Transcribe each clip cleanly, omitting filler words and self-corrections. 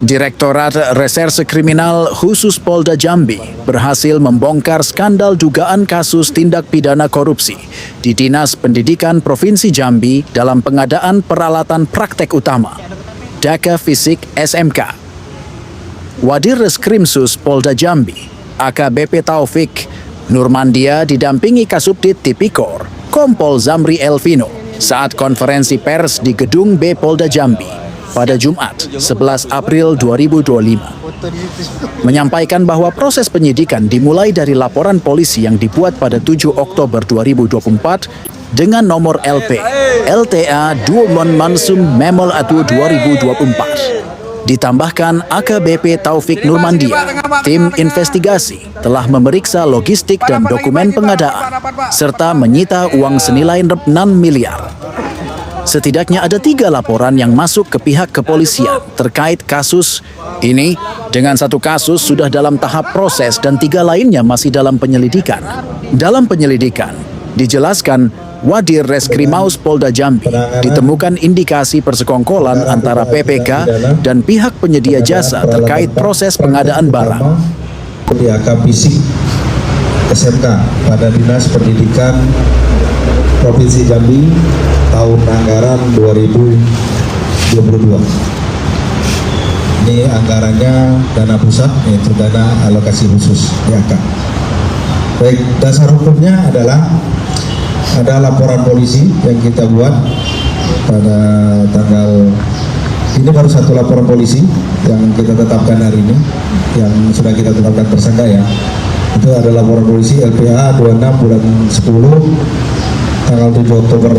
Direktorat Reserse Kriminal Khusus Polda Jambi berhasil membongkar skandal dugaan kasus tindak pidana korupsi di Dinas Pendidikan Provinsi Jambi dalam pengadaan peralatan praktek utama, Daka Fisik SMK. Wadir Reskrimsus Polda Jambi, AKBP Taufik Nurmandia didampingi Kasubdit Tipikor, Kompol Zamri Elvino, saat konferensi pers di Gedung B Polda Jambi pada Jumat 11 April 2025. Menyampaikan bahwa proses penyidikan dimulai dari laporan polisi yang dibuat pada 7 Oktober 2024 dengan nomor LP LTA Duomon Mansum Memol Atu 2024. Ditambahkan AKBP Taufik Nurmandia, tim investigasi telah memeriksa logistik dan dokumen pengadaan serta menyita uang senilai 6 miliar. Setidaknya ada 3 laporan yang masuk ke pihak kepolisian terkait kasus ini, dengan 1 kasus sudah dalam tahap proses dan 3 lainnya masih dalam penyelidikan. Dalam penyelidikan, dijelaskan Wadir Reskrimaus Polda Jambi ditemukan indikasi persekongkolan antara PPK dan pihak penyedia jasa terkait proses pengadaan barang. Daka Fisik SMK pada Dinas Pendidikan Provinsi Jambi tahun anggaran 2022. Ini anggarannya dana pusat, yaitu dana alokasi khusus DAK. Baik, dasar hukumnya adalah ada laporan polisi yang kita buat pada tanggal ini, baru 1 laporan polisi yang kita tetapkan hari ini, yang sudah kita tetapkan tersangka ya. Itu ada laporan polisi LPA 26 bulan 10 tanggal 7 Oktober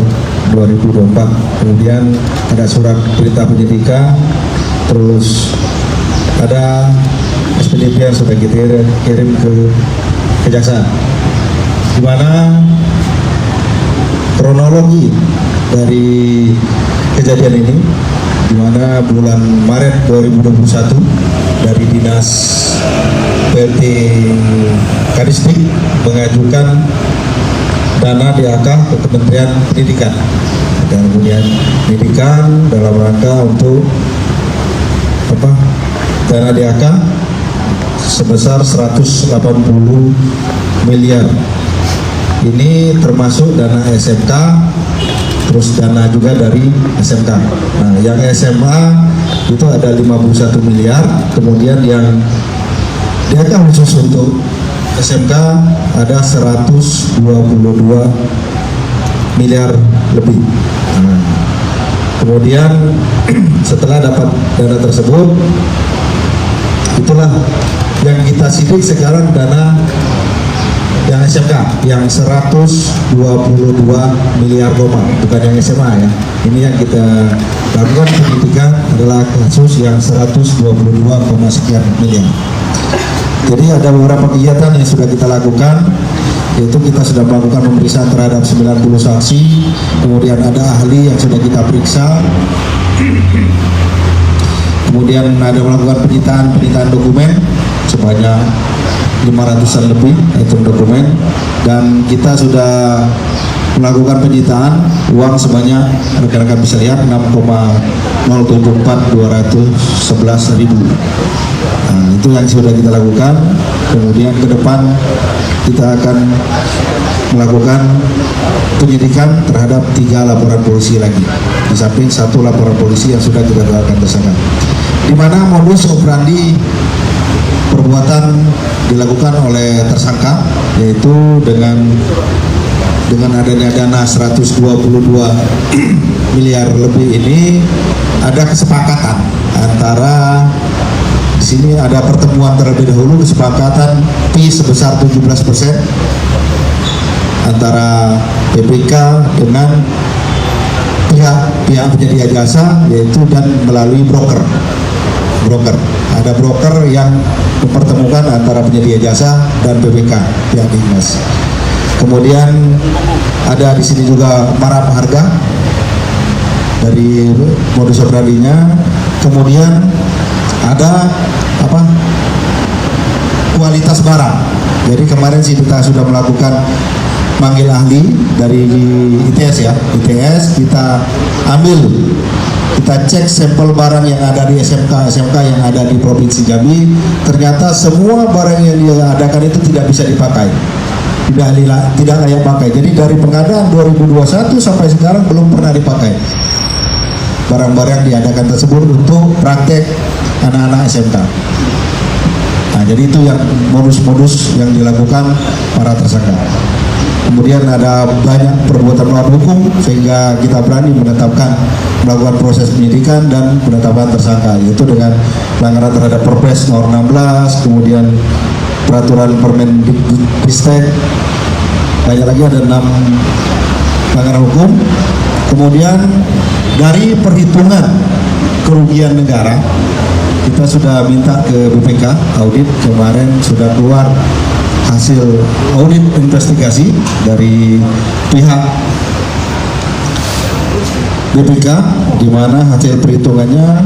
2024. Kemudian ada surat perintah penyidikan, terus ada SPDP yang sudah kita kirim ke kejaksaan, di mana kronologi dari kejadian ini, di mana bulan Maret 2021 dari Dinas PLT Kadistik mengajukan dana DAK ke Kementerian Pendidikan, dan kemudian pendidikan dalam rangka untuk dana DAK sebesar 180 miliar. Ini termasuk dana SMK, terus dana juga dari SMK. Nah, yang SMA itu ada 51 miliar, kemudian yang DAK khusus untuk SMK ada 122 miliar lebih. Nah, kemudian setelah dapat dana tersebut, itulah yang kita sidik sekarang, dana yang SMK yang 122 miliar koma, bukan yang SMA ya. Ini yang kita lakukan penyidikan adalah kasus yang 122, sekian miliar. Jadi ada beberapa kegiatan yang sudah kita lakukan, yaitu kita sudah melakukan pemeriksaan terhadap 90 saksi, kemudian ada ahli yang sudah kita periksa, kemudian ada melakukan penyitaan dokumen sebanyak 500-an lebih item dokumen, dan kita sudah melakukan penyitaan uang sebanyak, rekan-rekan bisa lihat, 6,074211.000. Nah, itu yang sudah kita lakukan. Kemudian ke depan kita akan melakukan penyidikan terhadap 3 laporan polisi lagi, di samping 1 laporan polisi yang sudah kita tetapkan tersangka, di mana modus operandi perbuatan dilakukan oleh tersangka, yaitu dengan adanya dana 122 miliar lebih ini, ada kesepakatan antara, di sini ada pertemuan terlebih dahulu, kesepakatan fee sebesar 17% antara PPK dengan pihak penyedia jasa, yaitu dan melalui broker. Ada broker yang mempertemukan antara penyedia jasa dan PPK pihak dinas. Kemudian ada di sini juga markup harga dari modus operandinya. Kemudian ada kualitas barang. Jadi kemarin sih kita sudah melakukan manggil ahli dari ITS ya, ITS kita ambil, kita cek sampel barang yang ada di SMK yang ada di Provinsi Jambi, ternyata semua barang yang diadakan itu tidak bisa dipakai, tidak layak pakai. Jadi dari pengadaan 2021 sampai sekarang belum pernah dipakai barang-barang yang diadakan tersebut untuk praktek anak-anak SMK. Nah, jadi itu yang modus-modus yang dilakukan para tersangka. Kemudian ada banyak perbuatan melawan hukum sehingga kita berani melakukan proses penyidikan dan penetapan tersangka, yaitu dengan pelanggaran terhadap Perpres nomor 16, kemudian peraturan Permendikbudristek, banyak lagi ada 6 pelanggaran hukum. Kemudian dari perhitungan kerugian negara, kita sudah minta ke BPK audit, kemarin sudah keluar hasil audit investigasi dari pihak BPK, di mana hasil perhitungannya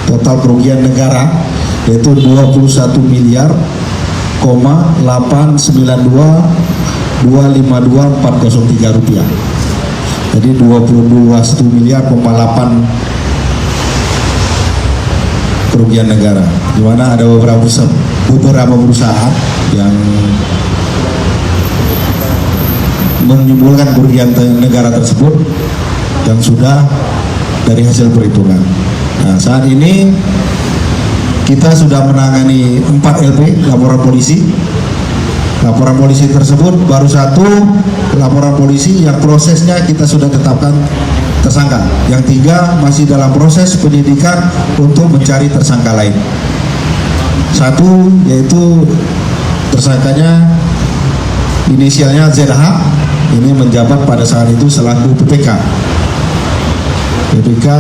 total kerugian negara yaitu 21 miliar 892.252.403 rupiah. Jadi 21 miliar 8 kerugian negara, di mana ada beberapa perusahaan yang menimbulkan kerugian negara tersebut yang sudah dari hasil perhitungan. Nah, saat ini kita sudah menangani 4 LP laporan polisi. Laporan polisi tersebut baru 1 laporan polisi yang prosesnya kita sudah tetapkan tersangka. Yang 3 masih dalam proses penyidikan untuk mencari tersangka lain. 1 yaitu tersangkanya inisialnya ZH, ini menjabat pada saat itu selaku PPK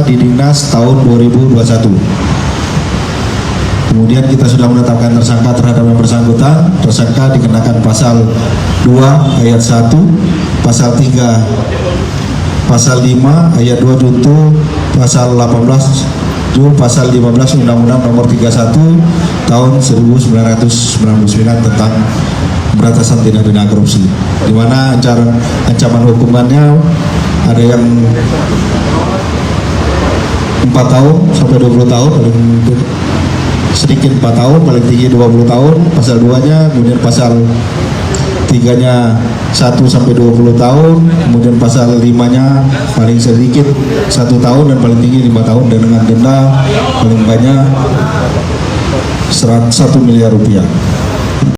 di Dinas tahun 2021. Kemudian kita sudah menetapkan tersangka terhadap yang bersangkutan. Tersangka dikenakan pasal 2 ayat 1, pasal 3, pasal 5 ayat 2 junto, pasal 18 pasal 15 Undang-Undang Nomor 31 tahun 1999 tentang pemberantasan tindak pidana korupsi, di mana ancaman hukumannya ada yang 4 tahun sampai 20 tahun, paling sedikit 4 tahun, paling tinggi 20 tahun, pasal 2-nya, kemudian pasal 3-nya 1 sampai 20 tahun, kemudian pasal 5-nya paling sedikit 1 tahun dan paling tinggi 5 tahun, dan dengan denda paling banyak 1 miliar rupiah.